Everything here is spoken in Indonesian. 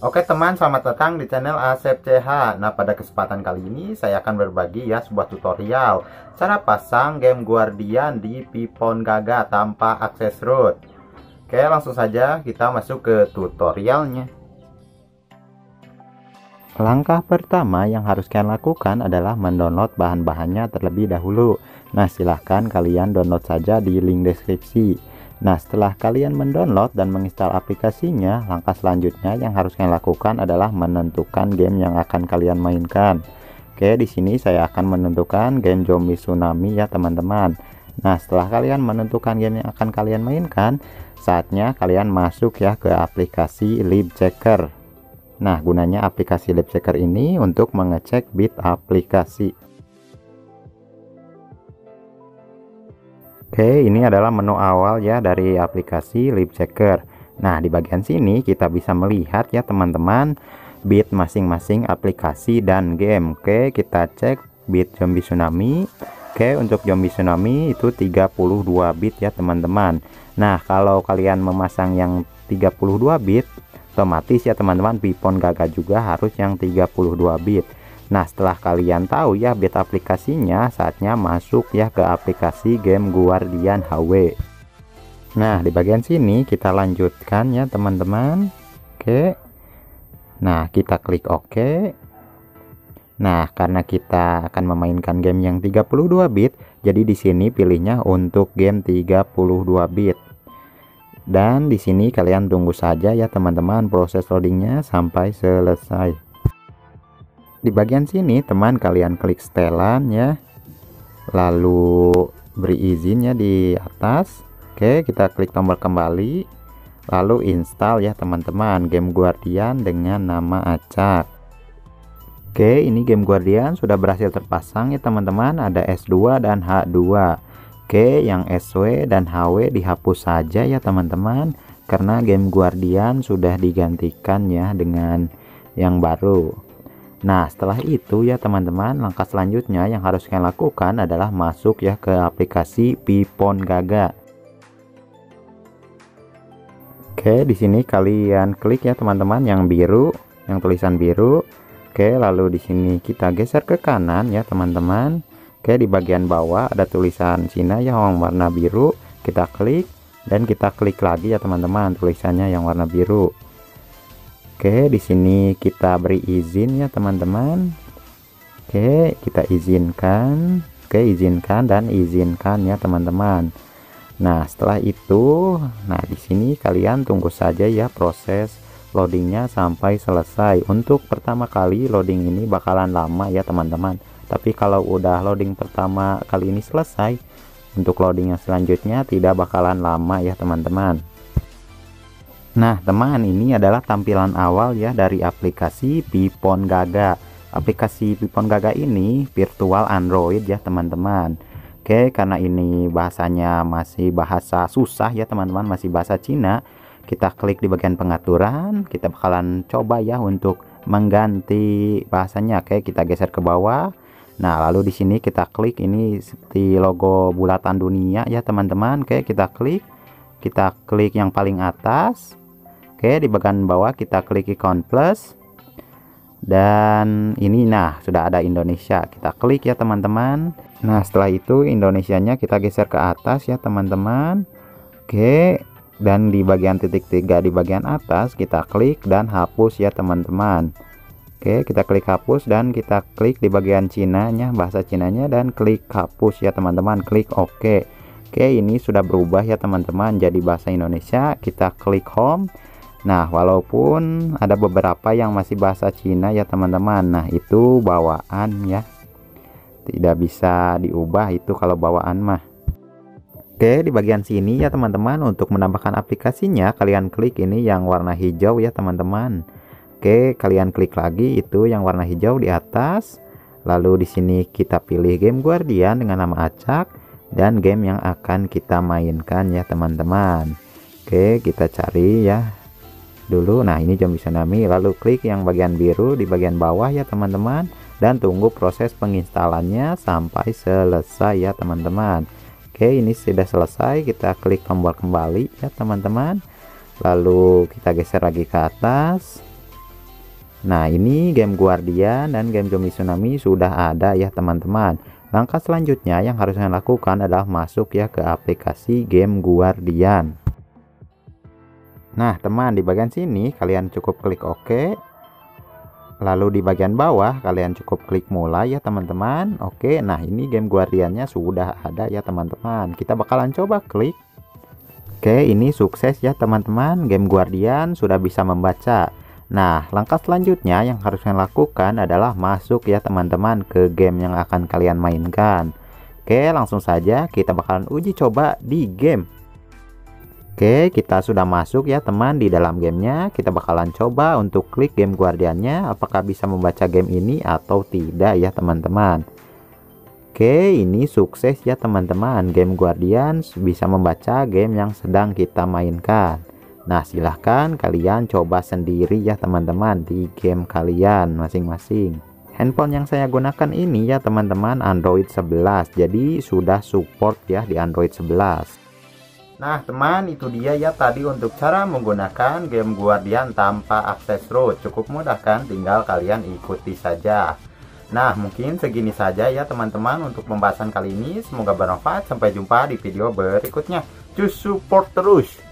Oke teman, selamat datang di channel Asep CH. Nah, pada kesempatan kali ini saya akan berbagi ya sebuah tutorial cara pasang game Guardian di Pipon Gaga tanpa akses root. Oke, langsung saja kita masuk ke tutorialnya. Langkah pertama yang harus kalian lakukan adalah mendownload bahan-bahannya terlebih dahulu. Nah, silahkan kalian download saja di link deskripsi. Nah, setelah kalian mendownload dan menginstal aplikasinya, langkah selanjutnya yang harus kalian lakukan adalah menentukan game yang akan kalian mainkan. Oke, di sini saya akan menentukan game Zombie Tsunami ya teman-teman. Nah, setelah kalian menentukan game yang akan kalian mainkan, saatnya kalian masuk ya ke aplikasi LibChecker. Nah, gunanya aplikasi LibChecker ini untuk mengecek bit aplikasi. Oke, ini adalah menu awal ya dari aplikasi LibChecker. Nah, di bagian sini kita bisa melihat ya teman-teman bit masing-masing aplikasi dan game. Oke, kita cek bit Zombie Tsunami. Oke, untuk Zombie Tsunami itu 32 bit ya teman-teman. Nah, kalau kalian memasang yang 32 bit, otomatis ya teman-teman Pipon Gaga juga harus yang 32 bit. Nah, setelah kalian tahu ya bit aplikasinya, saatnya masuk ya ke aplikasi game Guardian HW. Nah, di bagian sini kita lanjutkan ya teman-teman. Oke. Nah, kita klik OK. Nah, karena kita akan memainkan game yang 32 bit, jadi di sini pilihnya untuk game 32 bit. Dan di sini kalian tunggu saja ya teman-teman proses loadingnya sampai selesai. Di bagian sini teman kalian klik setelan ya, lalu beri izin ya di atas. Oke, kita klik tombol kembali, lalu install ya teman-teman game Guardian dengan nama acak. Oke, ini game Guardian sudah berhasil terpasang ya teman-teman, ada S2 dan H2. Oke, yang SW dan HW dihapus saja ya teman-teman, karena game Guardian sudah digantikan ya dengan yang baru. Nah, setelah itu ya teman-teman, langkah selanjutnya yang harus kalian lakukan adalah masuk ya ke aplikasi Pipon Gaga. Oke, di sini kalian klik ya teman-teman yang biru, yang tulisan biru. Oke, lalu di sini kita geser ke kanan ya teman-teman. Oke, di bagian bawah ada tulisan Cina ya yang warna biru. Kita klik dan kita klik lagi ya teman-teman tulisannya yang warna biru. Oke, di sini kita beri izin ya teman-teman. Oke, kita izinkan. Oke, izinkan dan izinkan ya teman-teman. Nah, setelah itu, nah di sini kalian tunggu saja ya proses loadingnya sampai selesai. Untuk pertama kali loading ini bakalan lama ya teman-teman. Tapi kalau udah loading pertama kali ini selesai, untuk loading yang selanjutnya tidak bakalan lama ya teman-teman. Nah teman, ini adalah tampilan awal ya dari aplikasi Pipon Gaga. Aplikasi Pipon Gaga ini virtual Android ya teman-teman. Oke, karena ini bahasanya masih bahasa susah ya teman-teman, masih bahasa Cina, kita klik di bagian pengaturan. Kita bakalan coba ya untuk mengganti bahasanya. Oke, kita geser ke bawah. Nah, lalu di sini kita klik ini seperti logo bulatan dunia ya teman-teman. Oke, kita klik yang paling atas. Oke, di bagian bawah kita klik icon plus, dan ini nah sudah ada Indonesia, kita klik ya teman-teman. Nah, setelah itu Indonesianya kita geser ke atas ya teman-teman. Oke, dan di bagian titik 3 di bagian atas kita klik dan hapus ya teman-teman. Oke, kita klik hapus dan kita klik di bagian Cinanya, bahasa Cinanya, dan klik hapus ya teman-teman, klik OK. Oke, ini sudah berubah ya teman-teman jadi bahasa Indonesia. Kita klik home. Nah, walaupun ada beberapa yang masih bahasa Cina ya teman-teman, nah itu bawaan ya, tidak bisa diubah itu kalau bawaan mah. Oke, di bagian sini ya teman-teman, untuk menambahkan aplikasinya kalian klik ini yang warna hijau ya teman-teman. Oke, kalian klik lagi itu yang warna hijau di atas, lalu di sini kita pilih game Guardian dengan nama acak dan game yang akan kita mainkan ya teman-teman. Oke, kita cari ya dulu. Nah, ini Zombie Tsunami, lalu klik yang bagian biru di bagian bawah ya teman-teman, dan tunggu proses penginstalannya sampai selesai ya teman-teman. Oke, ini sudah selesai. Kita klik tombol kembali ya teman-teman, lalu kita geser lagi ke atas. Nah, ini game Guardian dan game Zombie Tsunami sudah ada ya teman-teman. Langkah selanjutnya yang harus kalian lakukan adalah masuk ya ke aplikasi game Guardian. Nah teman, di bagian sini kalian cukup klik OK. Lalu di bagian bawah kalian cukup klik mulai ya teman-teman. Oke, nah ini game Guardiannya sudah ada ya teman-teman. Kita bakalan coba klik. Oke, ini sukses ya teman-teman. Game Guardian sudah bisa membaca. Nah, langkah selanjutnya yang harus kalian lakukan adalah masuk ya teman-teman ke game yang akan kalian mainkan. Oke, langsung saja kita bakalan uji coba di game. Oke, kita sudah masuk ya teman di dalam gamenya. Kita bakalan coba untuk klik game Guardiannya, apakah bisa membaca game ini atau tidak ya teman-teman. Oke, ini sukses ya teman-teman. Game Guardian bisa membaca game yang sedang kita mainkan. Nah, silahkan kalian coba sendiri ya teman-teman di game kalian masing-masing. Handphone yang saya gunakan ini ya teman-teman Android 11. Jadi sudah support ya di Android 11. Nah teman, itu dia ya tadi untuk cara menggunakan game Guardian tanpa akses root. Cukup mudah kan, tinggal kalian ikuti saja. Nah mungkin segini saja ya teman-teman untuk pembahasan kali ini. Semoga bermanfaat, sampai jumpa di video berikutnya. Cus support terus.